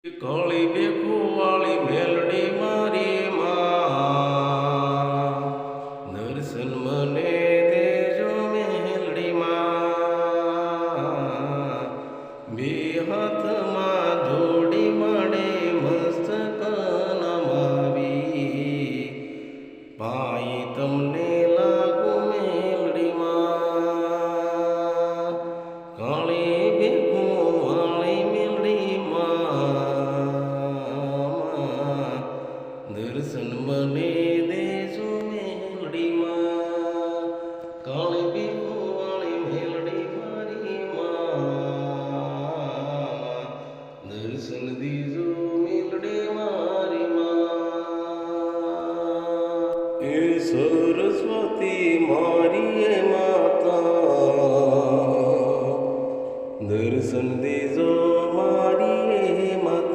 કાળી બેખુવાળી મેલડી મારી માં, દર્શન મને દેજો મેલડી માં. બે હાથમાં જોડી માડે મસ્તક નમાવી, ભાઈ તમને લાગુ મેલડી માં. કાળી બેખુવાળી મેલડી માં, દર્શન મને દેજો મેલડી માં. કાળી બેખુવાળી મેલડી મારી માં, દર્શન દીજો મેલડી મારી માં. એ સરસ્વતી મારી એ માતા, દર્શન દેજો મારી એ માતા.